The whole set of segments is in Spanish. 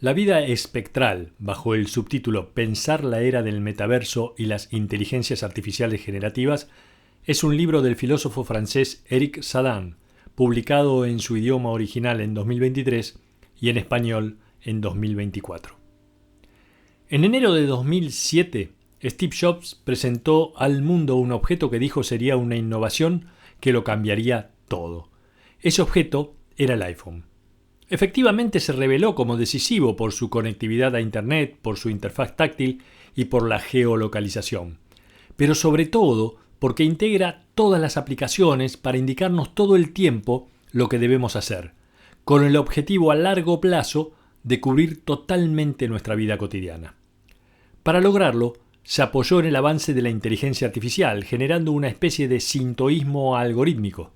La vida espectral, bajo el subtítulo Pensar la era del metaverso y las inteligencias artificiales generativas, es un libro del filósofo francés Eric Sadin, publicado en su idioma original en 2023 y en español en 2024. En enero de 2007, Steve Jobs presentó al mundo un objeto que dijo sería una innovación que lo cambiaría todo. Ese objeto era el iPhone. Efectivamente se reveló como decisivo por su conectividad a Internet, por su interfaz táctil y por la geolocalización. Pero sobre todo porque integra todas las aplicaciones para indicarnos todo el tiempo lo que debemos hacer, con el objetivo a largo plazo de cubrir totalmente nuestra vida cotidiana. Para lograrlo, se apoyó en el avance de la inteligencia artificial, generando una especie de sintoísmo algorítmico.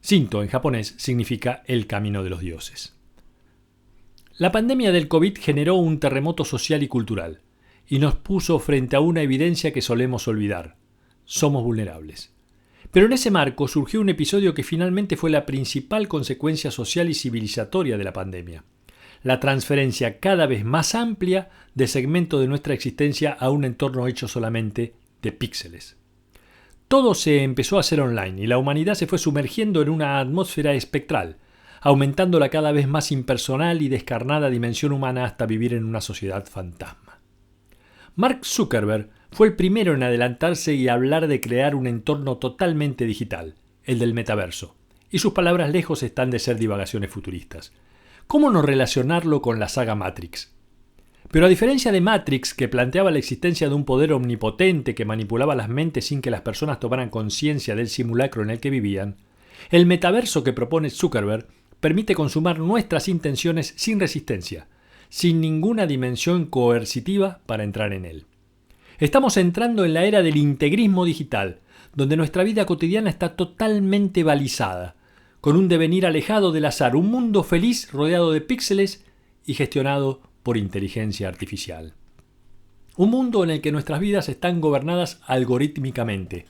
Shinto en japonés significa el camino de los dioses. La pandemia del COVID generó un terremoto social y cultural y nos puso frente a una evidencia que solemos olvidar. Somos vulnerables. Pero en ese marco surgió un episodio que finalmente fue la principal consecuencia social y civilizatoria de la pandemia. La transferencia cada vez más amplia de segmentos de nuestra existencia a un entorno hecho solamente de píxeles. Todo se empezó a hacer online y la humanidad se fue sumergiendo en una atmósfera espectral, aumentando la cada vez más impersonal y descarnada dimensión humana hasta vivir en una sociedad fantasma. Mark Zuckerberg fue el primero en adelantarse y hablar de crear un entorno totalmente digital, el del metaverso, y sus palabras lejos están de ser divagaciones futuristas. ¿Cómo no relacionarlo con la saga Matrix? Pero a diferencia de Matrix, que planteaba la existencia de un poder omnipotente que manipulaba las mentes sin que las personas tomaran conciencia del simulacro en el que vivían, el metaverso que propone Zuckerberg permite consumar nuestras intenciones sin resistencia, sin ninguna dimensión coercitiva para entrar en él. Estamos entrando en la era del integrismo digital, donde nuestra vida cotidiana está totalmente balizada, con un devenir alejado del azar, un mundo feliz rodeado de píxeles y gestionado por inteligencia artificial. Un mundo en el que nuestras vidas están gobernadas algorítmicamente.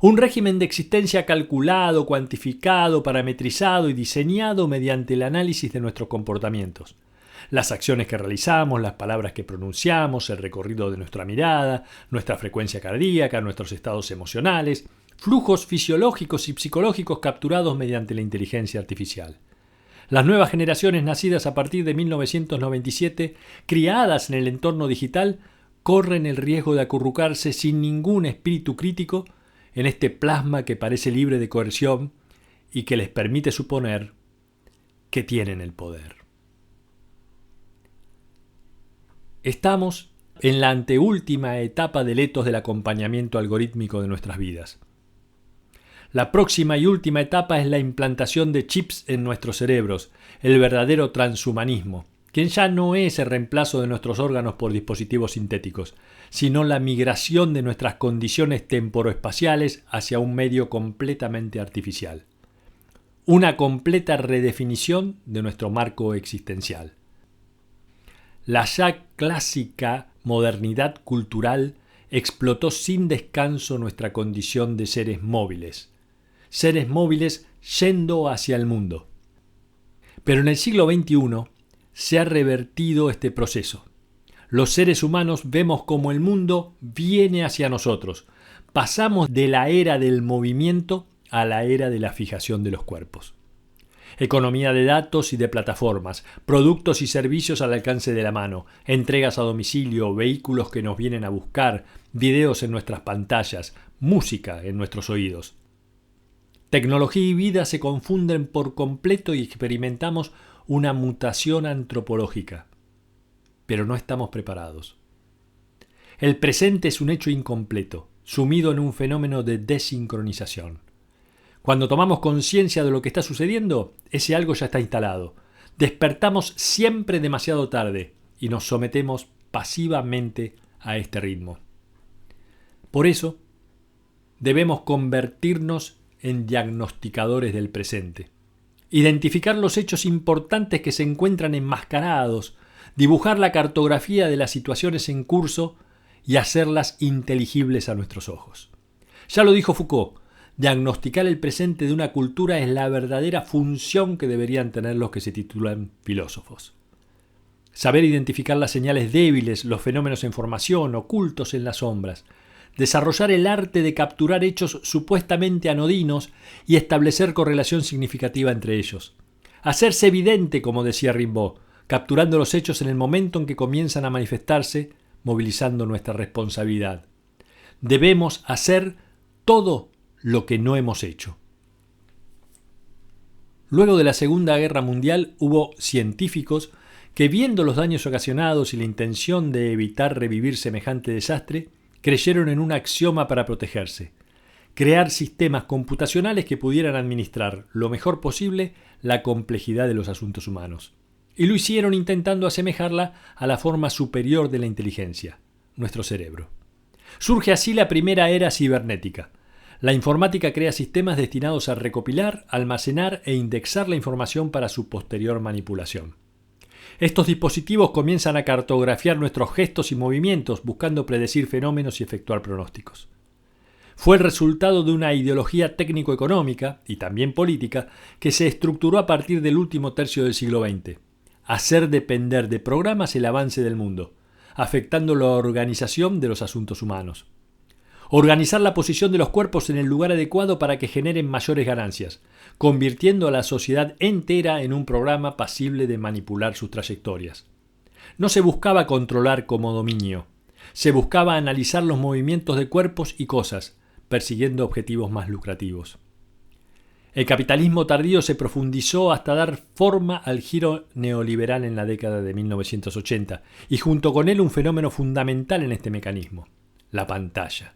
Un régimen de existencia calculado, cuantificado, parametrizado y diseñado mediante el análisis de nuestros comportamientos. Las acciones que realizamos, las palabras que pronunciamos, el recorrido de nuestra mirada, nuestra frecuencia cardíaca, nuestros estados emocionales, flujos fisiológicos y psicológicos capturados mediante la inteligencia artificial. Las nuevas generaciones nacidas a partir de 1997, criadas en el entorno digital, corren el riesgo de acurrucarse sin ningún espíritu crítico en este plasma que parece libre de coerción y que les permite suponer que tienen el poder. Estamos en la anteúltima etapa del etos del acompañamiento algorítmico de nuestras vidas. La próxima y última etapa es la implantación de chips en nuestros cerebros, el verdadero transhumanismo, que ya no es el reemplazo de nuestros órganos por dispositivos sintéticos, sino la migración de nuestras condiciones temporoespaciales hacia un medio completamente artificial. Una completa redefinición de nuestro marco existencial. La ya clásica modernidad cultural explotó sin descanso nuestra condición de seres móviles yendo hacia el mundo. Pero en el siglo XXI se ha revertido este proceso. Los seres humanos vemos cómo el mundo viene hacia nosotros. Pasamos de la era del movimiento a la era de la fijación de los cuerpos. Economía de datos y de plataformas, productos y servicios al alcance de la mano, entregas a domicilio, vehículos que nos vienen a buscar, videos en nuestras pantallas, música en nuestros oídos. Tecnología y vida se confunden por completo y experimentamos una mutación antropológica. Pero no estamos preparados. El presente es un hecho incompleto, sumido en un fenómeno de desincronización. Cuando tomamos conciencia de lo que está sucediendo, ese algo ya está instalado. Despertamos siempre demasiado tarde y nos sometemos pasivamente a este ritmo. Por eso, debemos convertirnos en diagnosticadores del presente. Identificar los hechos importantes que se encuentran enmascarados, dibujar la cartografía de las situaciones en curso y hacerlas inteligibles a nuestros ojos. Ya lo dijo Foucault, diagnosticar el presente de una cultura es la verdadera función que deberían tener los que se titulan filósofos. saber identificar las señales débiles, los fenómenos en formación, ocultos en las sombras, desarrollar el arte de capturar hechos supuestamente anodinos y establecer correlación significativa entre ellos. Hacerse evidente, como decía Rimbaud, capturando los hechos en el momento en que comienzan a manifestarse, movilizando nuestra responsabilidad. Debemos hacer todo lo que no hemos hecho. Luego de la Segunda Guerra Mundial hubo científicos que, viendo los daños ocasionados y la intención de evitar revivir semejante desastre, creyeron en un axioma para protegerse: crear sistemas computacionales que pudieran administrar lo mejor posible la complejidad de los asuntos humanos. Y lo hicieron intentando asemejarla a la forma superior de la inteligencia, nuestro cerebro. Surge así la primera era cibernética. La informática crea sistemas destinados a recopilar, almacenar e indexar la información para su posterior manipulación. Estos dispositivos comienzan a cartografiar nuestros gestos y movimientos, buscando predecir fenómenos y efectuar pronósticos. Fue el resultado de una ideología técnico-económica, y también política, que se estructuró a partir del último tercio del siglo XX. Hacer depender de programas el avance del mundo, afectando la organización de los asuntos humanos. Organizar la posición de los cuerpos en el lugar adecuado para que generen mayores ganancias, convirtiendo a la sociedad entera en un programa pasible de manipular sus trayectorias. No se buscaba controlar como dominio, se buscaba analizar los movimientos de cuerpos y cosas, persiguiendo objetivos más lucrativos. El capitalismo tardío se profundizó hasta dar forma al giro neoliberal en la década de 1980, y junto con él un fenómeno fundamental en este mecanismo: la pantalla.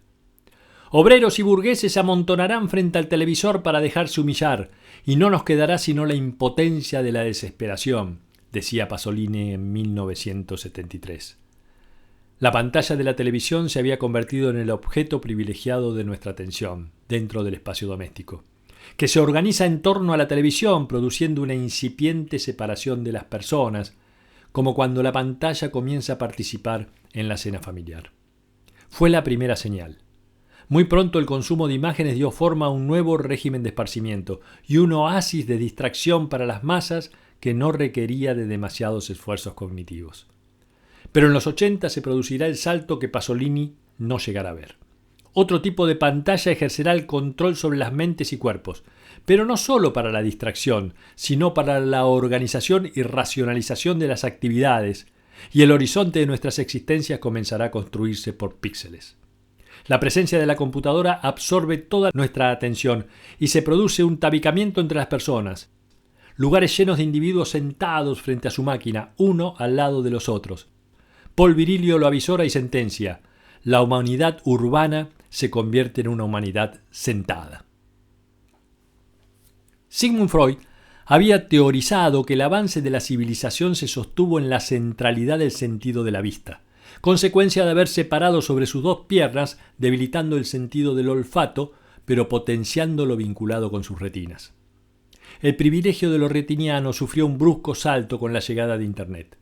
Obreros y burgueses se amontonarán frente al televisor para dejarse humillar, y no nos quedará sino la impotencia de la desesperación, decía Pasolini en 1973. La pantalla de la televisión se había convertido en el objeto privilegiado de nuestra atención, dentro del espacio doméstico, que se organiza en torno a la televisión, produciendo una incipiente separación de las personas, como cuando la pantalla comienza a participar en la cena familiar. Fue la primera señal. Muy pronto el consumo de imágenes dio forma a un nuevo régimen de esparcimiento y un oasis de distracción para las masas que no requería de demasiados esfuerzos cognitivos. Pero en los 80 se producirá el salto que Pasolini no llegará a ver. Otro tipo de pantalla ejercerá el control sobre las mentes y cuerpos, pero no solo para la distracción, sino para la organización y racionalización de las actividades, y el horizonte de nuestras existencias comenzará a construirse por píxeles. La presencia de la computadora absorbe toda nuestra atención y se produce un tabicamiento entre las personas. Lugares llenos de individuos sentados frente a su máquina, uno al lado de los otros. Paul Virilio lo avisora y sentencia: la humanidad urbana se convierte en una humanidad sentada. Sigmund Freud había teorizado que el avance de la civilización se sostuvo en la centralidad del sentido de la vista, consecuencia de haber separado sobre sus dos piernas, debilitando el sentido del olfato, pero potenciando lo vinculado con sus retinas. El privilegio de lo retiniano sufrió un brusco salto con la llegada de Internet,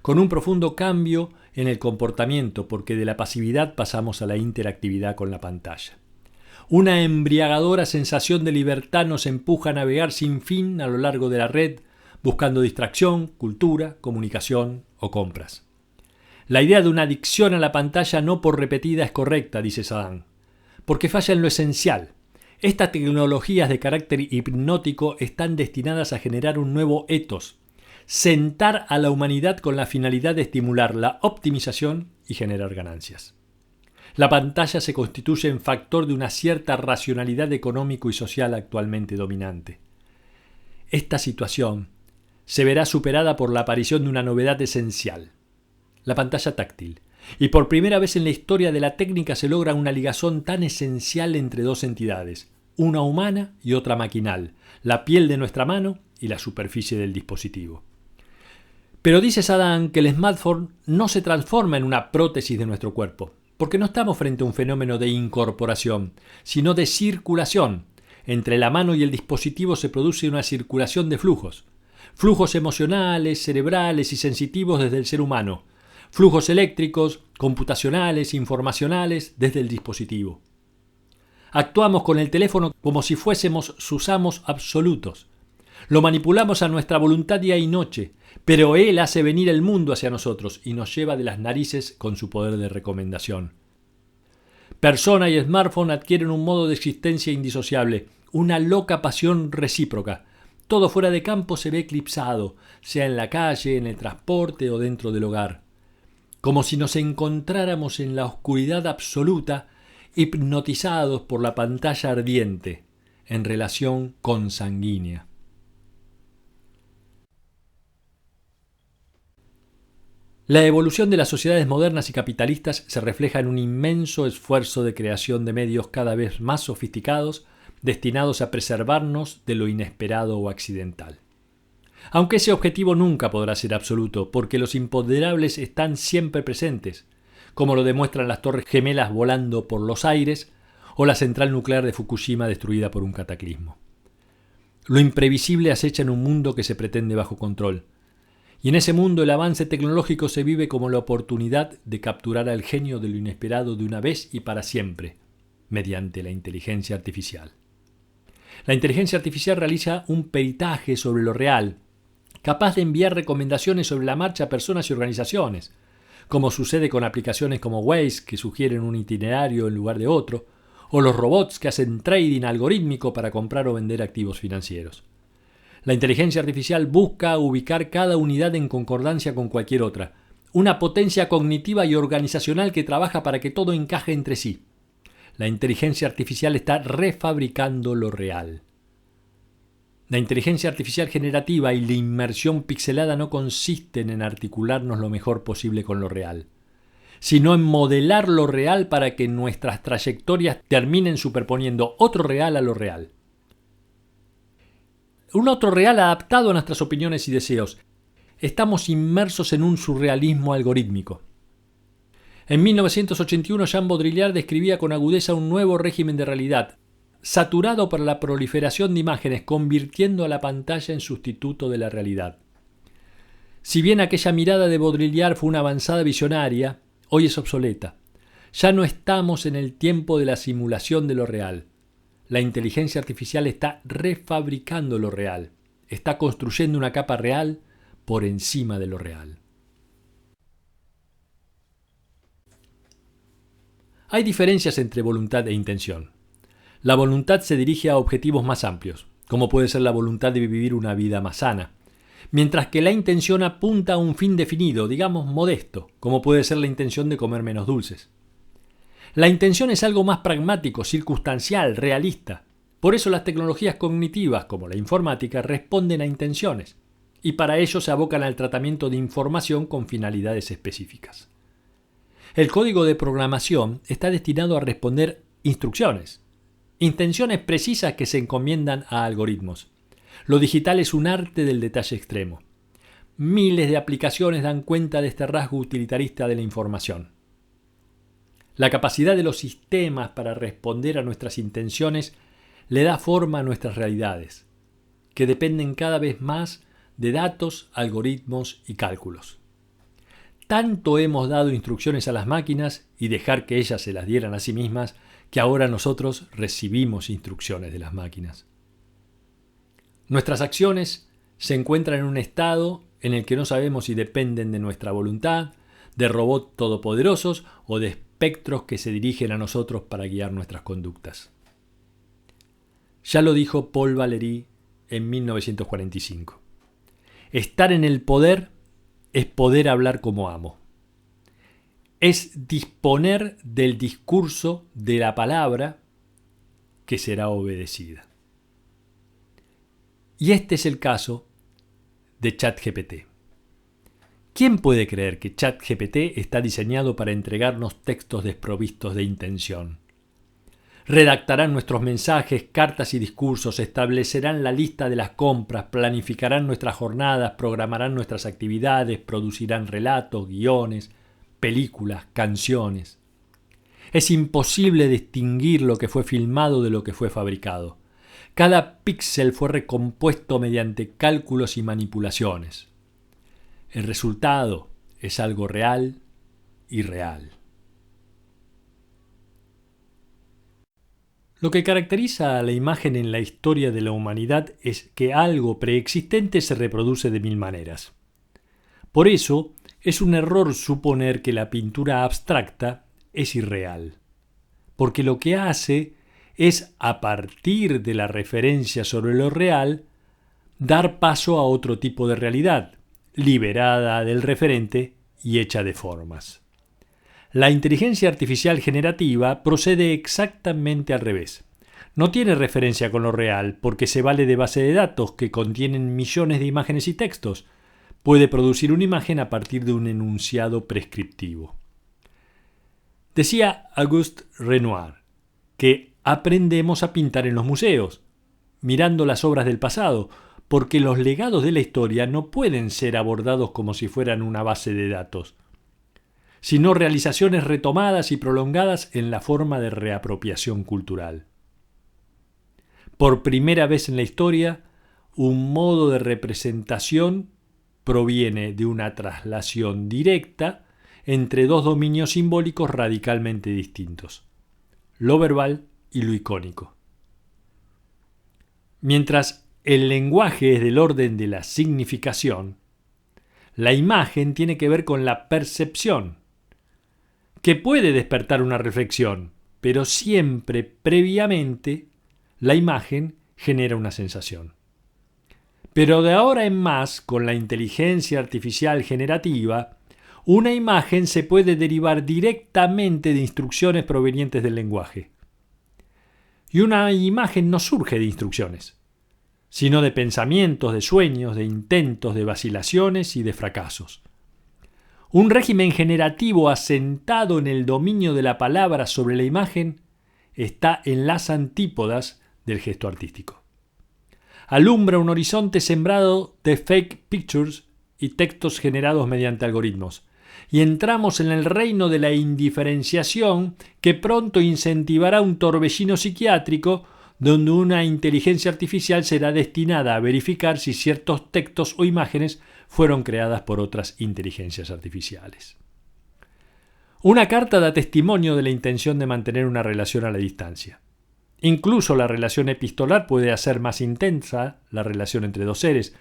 con un profundo cambio en el comportamiento, porque de la pasividad pasamos a la interactividad con la pantalla. Una embriagadora sensación de libertad nos empuja a navegar sin fin a lo largo de la red, buscando distracción, cultura, comunicación o compras. La idea de una adicción a la pantalla no por repetida es correcta, dice Saddam, porque falla en lo esencial. Estas tecnologías de carácter hipnótico están destinadas a generar un nuevo etos, sentar a la humanidad con la finalidad de estimular la optimización y generar ganancias. La pantalla se constituye en factor de una cierta racionalidad económico y social actualmente dominante. Esta situación se verá superada por la aparición de una novedad esencial: la pantalla táctil, y por primera vez en la historia de la técnica se logra una ligazón tan esencial entre dos entidades, una humana y otra maquinal, la piel de nuestra mano y la superficie del dispositivo. Pero dice Saddam que el smartphone no se transforma en una prótesis de nuestro cuerpo, porque no estamos frente a un fenómeno de incorporación, sino de circulación. Entre la mano y el dispositivo se produce una circulación de flujos emocionales, cerebrales y sensitivos desde el ser humano, flujos eléctricos, computacionales, informacionales desde el dispositivo. Actuamos con el teléfono como si fuésemos sus amos absolutos. Lo manipulamos a nuestra voluntad día y noche, Pero Él hace venir el mundo hacia nosotros y nos lleva de las narices con su poder de recomendación. Persona y smartphone adquieren un modo de existencia indisociable, una loca pasión recíproca. Todo fuera de campo se ve eclipsado, sea en la calle, en el transporte o dentro del hogar. Como si nos encontráramos en la oscuridad absoluta, hipnotizados por la pantalla ardiente, en relación consanguínea. La evolución de las sociedades modernas y capitalistas se refleja en un inmenso esfuerzo de creación de medios cada vez más sofisticados, destinados a preservarnos de lo inesperado o accidental. Aunque ese objetivo nunca podrá ser absoluto, porque los imponderables están siempre presentes, como lo demuestran las torres gemelas volando por los aires o la central nuclear de Fukushima destruida por un cataclismo. Lo imprevisible acecha en un mundo que se pretende bajo control, y en ese mundo el avance tecnológico se vive como la oportunidad de capturar al genio de lo inesperado de una vez y para siempre, mediante la inteligencia artificial. La inteligencia artificial realiza un peritaje sobre lo real, capaz de enviar recomendaciones sobre la marcha a personas y organizaciones, como sucede con aplicaciones como Waze, que sugieren un itinerario en lugar de otro, o los robots que hacen trading algorítmico para comprar o vender activos financieros. La inteligencia artificial busca ubicar cada unidad en concordancia con cualquier otra, una potencia cognitiva y organizacional que trabaja para que todo encaje entre sí. La inteligencia artificial está refabricando lo real. La inteligencia artificial generativa y la inmersión pixelada no consisten en articularnos lo mejor posible con lo real, sino en modelar lo real para que nuestras trayectorias terminen superponiendo otro real a lo real. Un otro real adaptado a nuestras opiniones y deseos. Estamos inmersos en un surrealismo algorítmico. En 1981, Jean Baudrillard describía con agudeza un nuevo régimen de realidad, saturado por la proliferación de imágenes, convirtiendo a la pantalla en sustituto de la realidad. Si bien aquella mirada de Baudrillard fue una avanzada visionaria, hoy es obsoleta. Ya no estamos en el tiempo de la simulación de lo real. La inteligencia artificial está refabricando lo real, está construyendo una capa real por encima de lo real. Hay diferencias entre voluntad e intención. La voluntad se dirige a objetivos más amplios, como puede ser la voluntad de vivir una vida más sana, mientras que la intención apunta a un fin definido, digamos modesto, como puede ser la intención de comer menos dulces. La intención es algo más pragmático, circunstancial, realista. Por eso las tecnologías cognitivas, como la informática, responden a intenciones, y para ello se abocan al tratamiento de información con finalidades específicas. El código de programación está destinado a responder instrucciones, intenciones precisas que se encomiendan a algoritmos. Lo digital es un arte del detalle extremo. Miles de aplicaciones dan cuenta de este rasgo utilitarista de la información. La capacidad de los sistemas para responder a nuestras intenciones le da forma a nuestras realidades, que dependen cada vez más de datos, algoritmos y cálculos. Tanto hemos dado instrucciones a las máquinas y dejar que ellas se las dieran a sí mismas, que ahora nosotros recibimos instrucciones de las máquinas. Nuestras acciones se encuentran en un estado en el que no sabemos si dependen de nuestra voluntad, de robots todopoderosos o de espectros que se dirigen a nosotros para guiar nuestras conductas. Ya lo dijo Paul Valéry en 1945. Estar en el poder es poder hablar como amo. Es disponer del discurso de la palabra que será obedecida. Y este es el caso de ChatGPT. ¿Quién puede creer que ChatGPT está diseñado para entregarnos textos desprovistos de intención? Redactarán nuestros mensajes, cartas y discursos, establecerán la lista de las compras, planificarán nuestras jornadas, programarán nuestras actividades, producirán relatos, guiones, películas, canciones. Es imposible distinguir lo que fue filmado de lo que fue fabricado. Cada píxel fue recompuesto mediante cálculos y manipulaciones. El resultado es algo real y real. Lo que caracteriza a la imagen en la historia de la humanidad es que algo preexistente se reproduce de mil maneras. Por eso, es un error suponer que la pintura abstracta es irreal, porque lo que hace es, a partir de la referencia sobre lo real, dar paso a otro tipo de realidad, liberada del referente y hecha de formas. La inteligencia artificial generativa procede exactamente al revés. No tiene referencia con lo real porque se vale de bases de datos que contienen millones de imágenes y textos. Puede producir una imagen a partir de un enunciado prescriptivo. Decía Auguste Renoir que aprendemos a pintar en los museos, mirando las obras del pasado, porque los legados de la historia no pueden ser abordados como si fueran una base de datos, sino realizaciones retomadas y prolongadas en la forma de reapropiación cultural. Por primera vez en la historia, un modo de representación proviene de una traslación directa entre dos dominios simbólicos radicalmente distintos, lo verbal y lo icónico. Mientras el lenguaje es del orden de la significación, la imagen tiene que ver con la percepción, que puede despertar una reflexión, pero siempre previamente la imagen genera una sensación. Pero de ahora en más, con la inteligencia artificial generativa, una imagen se puede derivar directamente de instrucciones provenientes del lenguaje. Y una imagen no surge de instrucciones, sino de pensamientos, de sueños, de intentos, de vacilaciones y de fracasos. Un régimen generativo asentado en el dominio de la palabra sobre la imagen está en las antípodas del gesto artístico. Alumbra un horizonte sembrado de fake pictures y textos generados mediante algoritmos, y entramos en el reino de la indiferenciación que pronto incentivará un torbellino psiquiátrico donde una inteligencia artificial será destinada a verificar si ciertos textos o imágenes fueron creadas por otras inteligencias artificiales. Una carta da testimonio de la intención de mantener una relación a la distancia. Incluso la relación epistolar puede hacer más intensa la relación entre dos seres,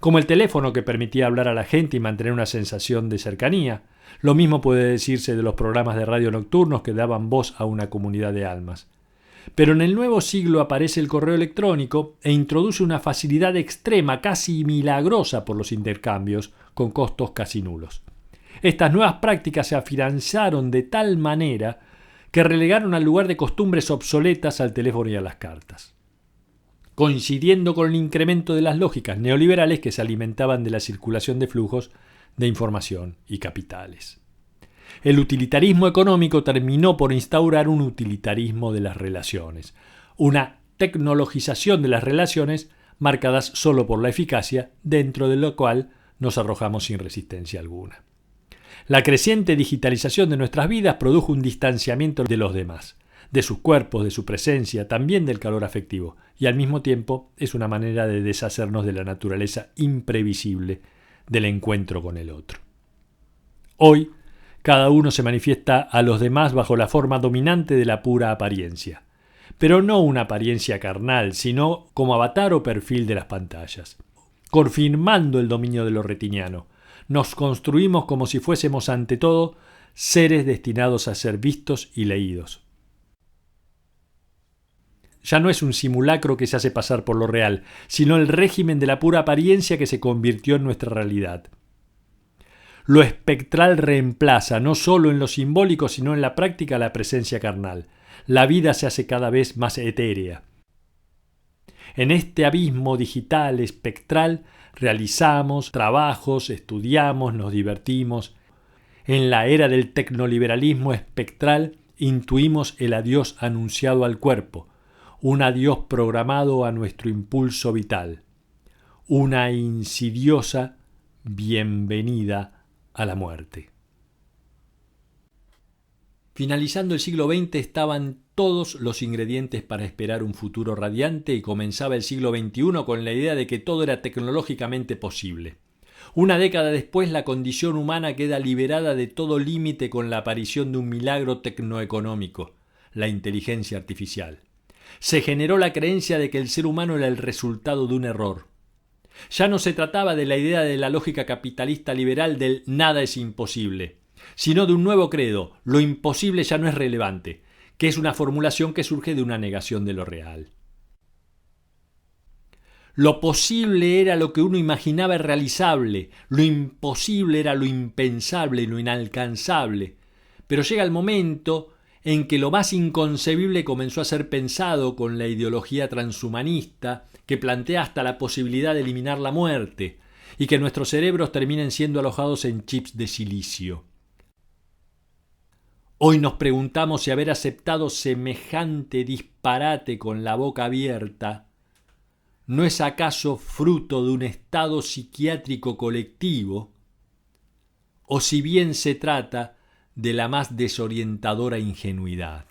como el teléfono que permitía hablar a la gente y mantener una sensación de cercanía. Lo mismo puede decirse de los programas de radio nocturnos que daban voz a una comunidad de almas. Pero en el nuevo siglo aparece el correo electrónico e introduce una facilidad extrema, casi milagrosa por los intercambios, con costos casi nulos. Estas nuevas prácticas se afianzaron de tal manera que relegaron al lugar de costumbres obsoletas al teléfono y a las cartas, coincidiendo con el incremento de las lógicas neoliberales que se alimentaban de la circulación de flujos de información y capitales. El utilitarismo económico terminó por instaurar un utilitarismo de las relaciones, una tecnologización de las relaciones marcadas solo por la eficacia, dentro de lo cual nos arrojamos sin resistencia alguna. La creciente digitalización de nuestras vidas produjo un distanciamiento de los demás, de sus cuerpos, de su presencia, también del calor afectivo, y al mismo tiempo es una manera de deshacernos de la naturaleza imprevisible del encuentro con el otro. Hoy, cada uno se manifiesta a los demás bajo la forma dominante de la pura apariencia, pero no una apariencia carnal, sino como avatar o perfil de las pantallas, confirmando el dominio de lo retiniano. Nos construimos como si fuésemos ante todo seres destinados a ser vistos y leídos. Ya no es un simulacro que se hace pasar por lo real, sino el régimen de la pura apariencia que se convirtió en nuestra realidad. Lo espectral reemplaza no solo en lo simbólico, sino en la práctica la presencia carnal. La vida se hace cada vez más etérea. En este abismo digital espectral realizamos trabajos, estudiamos, nos divertimos. En la era del tecnoliberalismo espectral intuimos el adiós anunciado al cuerpo, un adiós programado a nuestro impulso vital, una insidiosa bienvenida a la muerte. Finalizando el siglo XX estaban todos los ingredientes para esperar un futuro radiante y comenzaba el siglo XXI con la idea de que todo era tecnológicamente posible. Una década después, la condición humana queda liberada de todo límite con la aparición de un milagro tecnoeconómico, la inteligencia artificial. Se generó la creencia de que el ser humano era el resultado de un error. Ya no se trataba de la idea de la lógica capitalista liberal del nada es imposible, sino de un nuevo credo: lo imposible ya no es relevante, que es una formulación que surge de una negación de lo real. Lo posible era lo que uno imaginaba realizable, lo imposible era lo impensable y lo inalcanzable. Pero llega el momento en que lo más inconcebible comenzó a ser pensado con la ideología transhumanista, que plantea hasta la posibilidad de eliminar la muerte, y que nuestros cerebros terminen siendo alojados en chips de silicio. Hoy nos preguntamos si haber aceptado semejante disparate con la boca abierta ¿no es acaso fruto de un estado psiquiátrico colectivo? O si bien se trata de la más desorientadora ingenuidad.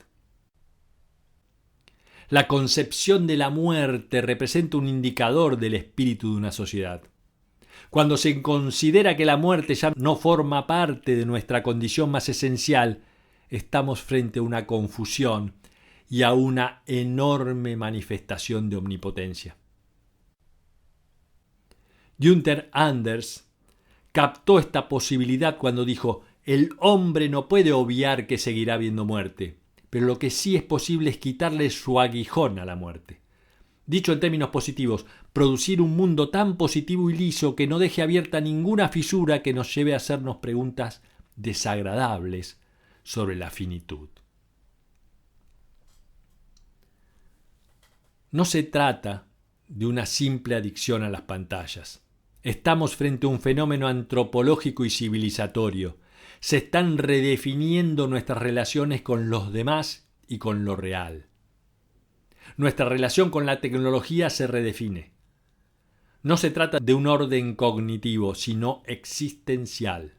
La concepción de la muerte representa un indicador del espíritu de una sociedad. Cuando se considera que la muerte ya no forma parte de nuestra condición más esencial, estamos frente a una confusión y a una enorme manifestación de omnipotencia. Günther Anders captó esta posibilidad cuando dijo: el hombre no puede obviar que seguirá habiendo muerte, pero lo que sí es posible es quitarle su aguijón a la muerte. Dicho en términos positivos, producir un mundo tan positivo y liso que no deje abierta ninguna fisura que nos lleve a hacernos preguntas desagradables sobre la finitud. No se trata de una simple adicción a las pantallas. Estamos frente a un fenómeno antropológico y civilizatorio. Se están redefiniendo nuestras relaciones con los demás y con lo real. Nuestra relación con la tecnología se redefine. No se trata de un orden cognitivo, sino existencial.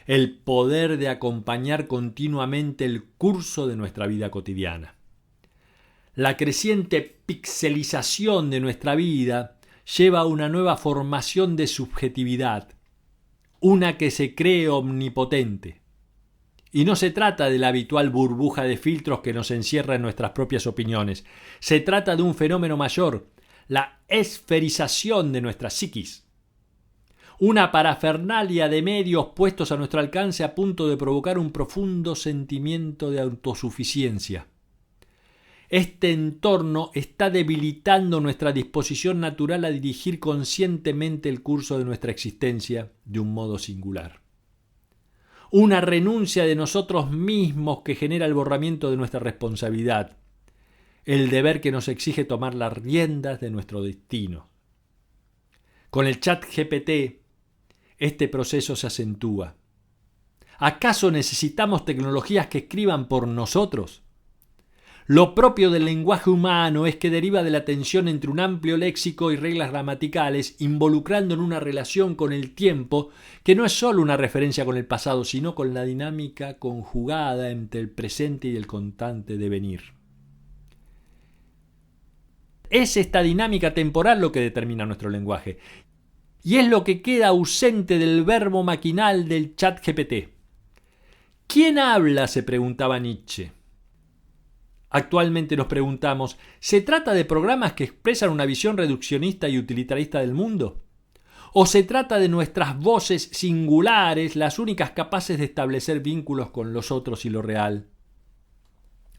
El poder de acompañar continuamente el curso de nuestra vida cotidiana. La creciente pixelización de nuestra vida lleva a una nueva formación de subjetividad, una que se cree omnipotente. Y no se trata de la habitual burbuja de filtros que nos encierra en nuestras propias opiniones. Se trata de un fenómeno mayor, la esferización de nuestra psiquis. Una parafernalia de medios puestos a nuestro alcance a punto de provocar un profundo sentimiento de autosuficiencia. Este entorno está debilitando nuestra disposición natural a dirigir conscientemente el curso de nuestra existencia de un modo singular. Una renuncia de nosotros mismos que genera el borramiento de nuestra responsabilidad, el deber que nos exige tomar las riendas de nuestro destino. Con el ChatGPT, este proceso se acentúa. ¿Acaso necesitamos tecnologías que escriban por nosotros? Lo propio del lenguaje humano es que deriva de la tensión entre un amplio léxico y reglas gramaticales, involucrando en una relación con el tiempo que no es solo una referencia con el pasado, sino con la dinámica conjugada entre el presente y el constante devenir. Es esta dinámica temporal lo que determina nuestro lenguaje, y es lo que queda ausente del verbo maquinal del ChatGPT. ¿Quién habla?, se preguntaba Nietzsche. Actualmente nos preguntamos, ¿se trata de programas que expresan una visión reduccionista y utilitarista del mundo? ¿O se trata de nuestras voces singulares, las únicas capaces de establecer vínculos con los otros y lo real?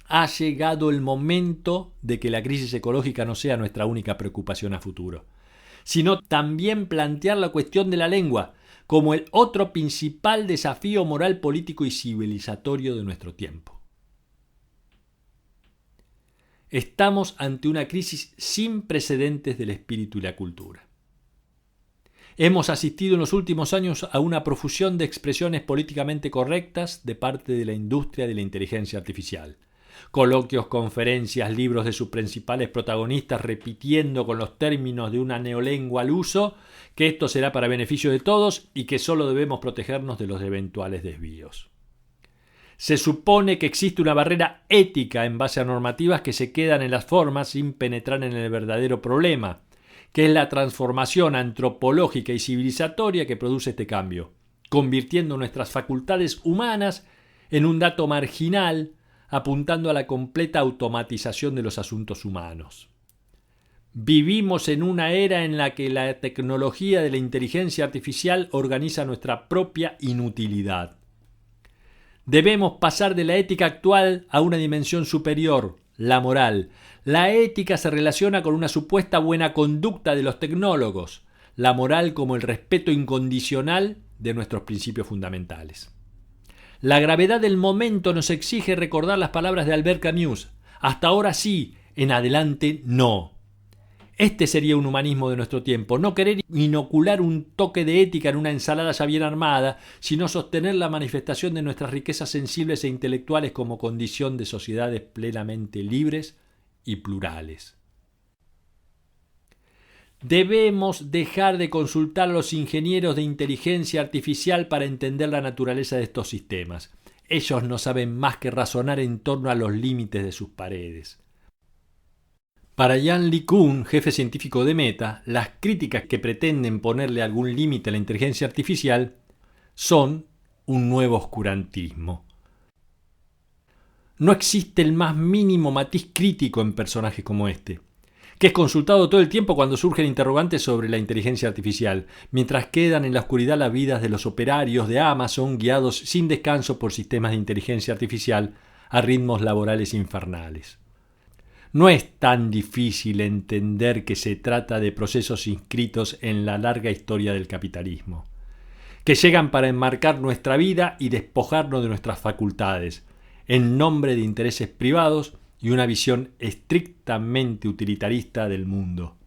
Ha llegado el momento de que la crisis ecológica no sea nuestra única preocupación a futuro, sino también plantear la cuestión de la lengua como el otro principal desafío moral, político y civilizatorio de nuestro tiempo. Estamos ante una crisis sin precedentes del espíritu y la cultura. Hemos asistido en los últimos años a una profusión de expresiones políticamente correctas de parte de la industria de la inteligencia artificial. Coloquios, conferencias, libros de sus principales protagonistas repitiendo con los términos de una neolengua al uso que esto será para beneficio de todos y que solo debemos protegernos de los eventuales desvíos. Se supone que existe una barrera ética en base a normativas que se quedan en las formas sin penetrar en el verdadero problema, que es la transformación antropológica y civilizatoria que produce este cambio, convirtiendo nuestras facultades humanas en un dato marginal, apuntando a la completa automatización de los asuntos humanos. Vivimos en una era en la que la tecnología de la inteligencia artificial organiza nuestra propia inutilidad. Debemos pasar de la ética actual a una dimensión superior, la moral. La ética se relaciona con una supuesta buena conducta de los tecnólogos, la moral como el respeto incondicional de nuestros principios fundamentales. La gravedad del momento nos exige recordar las palabras de Albert Camus: hasta ahora sí, en adelante no. Este sería un humanismo de nuestro tiempo, no querer inocular un toque de ética en una ensalada ya bien armada, sino sostener la manifestación de nuestras riquezas sensibles e intelectuales como condición de sociedades plenamente libres y plurales. Debemos dejar de consultar a los ingenieros de inteligencia artificial para entender la naturaleza de estos sistemas. Ellos no saben más que razonar en torno a los límites de sus paredes. Para Yan LeCun, jefe científico de Meta, las críticas que pretenden ponerle algún límite a la inteligencia artificial son un nuevo oscurantismo. No existe el más mínimo matiz crítico en personajes como este, que es consultado todo el tiempo cuando surgen interrogantes sobre la inteligencia artificial, mientras quedan en la oscuridad las vidas de los operarios de Amazon guiados sin descanso por sistemas de inteligencia artificial a ritmos laborales infernales. No es tan difícil entender que se trata de procesos inscritos en la larga historia del capitalismo, que llegan para enmarcar nuestra vida y despojarnos de nuestras facultades, en nombre de intereses privados y una visión estrictamente utilitarista del mundo.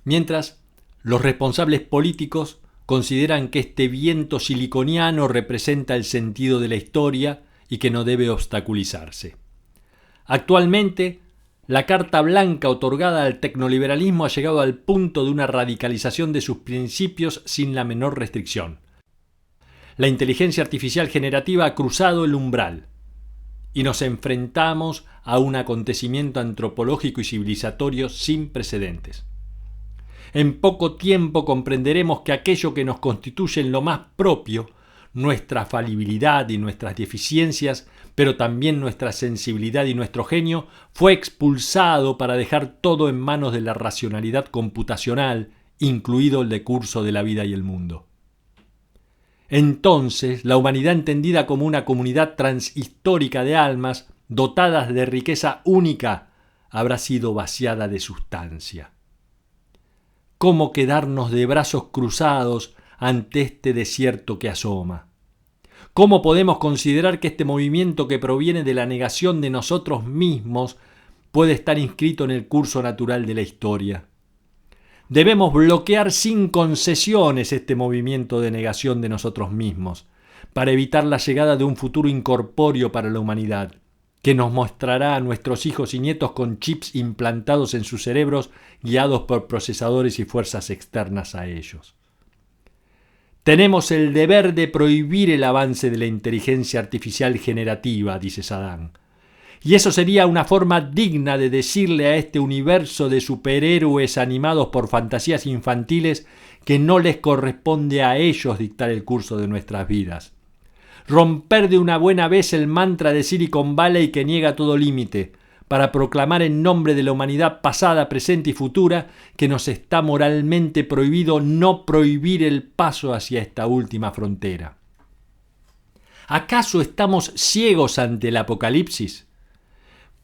Mientras, los responsables políticos consideran que este viento siliconiano representa el sentido de la historia y que no debe obstaculizarse. Actualmente, la carta blanca otorgada al tecnoliberalismo ha llegado al punto de una radicalización de sus principios sin la menor restricción. La inteligencia artificial generativa ha cruzado el umbral y nos enfrentamos a un acontecimiento antropológico y civilizatorio sin precedentes. En poco tiempo comprenderemos que aquello que nos constituye en lo más propio, nuestra falibilidad y nuestras deficiencias, pero también nuestra sensibilidad y nuestro genio, fue expulsado para dejar todo en manos de la racionalidad computacional, incluido el decurso de la vida y el mundo. Entonces, la humanidad entendida como una comunidad transhistórica de almas, dotadas de riqueza única, habrá sido vaciada de sustancia. ¿Cómo quedarnos de brazos cruzados ante este desierto que asoma? ¿Cómo podemos considerar que este movimiento que proviene de la negación de nosotros mismos puede estar inscrito en el curso natural de la historia? Debemos bloquear sin concesiones este movimiento de negación de nosotros mismos, para evitar la llegada de un futuro incorpóreo para la humanidad, que nos mostrará a nuestros hijos y nietos con chips implantados en sus cerebros, guiados por procesadores y fuerzas externas a ellos. Tenemos el deber de prohibir el avance de la inteligencia artificial generativa, dice Saddam. Y eso sería una forma digna de decirle a este universo de superhéroes animados por fantasías infantiles que no les corresponde a ellos dictar el curso de nuestras vidas. Romper de una buena vez el mantra de Silicon Valley que niega todo límite, para proclamar en nombre de la humanidad pasada, presente y futura que nos está moralmente prohibido no prohibir el paso hacia esta última frontera. ¿Acaso estamos ciegos ante el apocalipsis?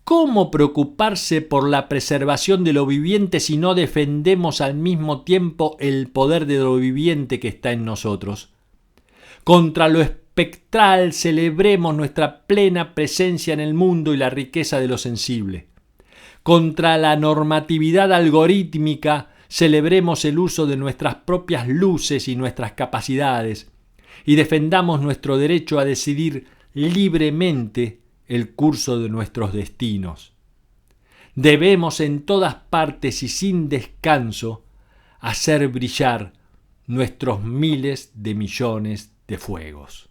¿Cómo preocuparse por la preservación de lo viviente si no defendemos al mismo tiempo el poder de lo viviente que está en nosotros? Contra lo espectral celebremos nuestra plena presencia en el mundo y la riqueza de lo sensible. Contra la normatividad algorítmica celebremos el uso de nuestras propias luces y nuestras capacidades y defendamos nuestro derecho a decidir libremente el curso de nuestros destinos. Debemos en todas partes y sin descanso hacer brillar nuestros miles de millones de fuegos.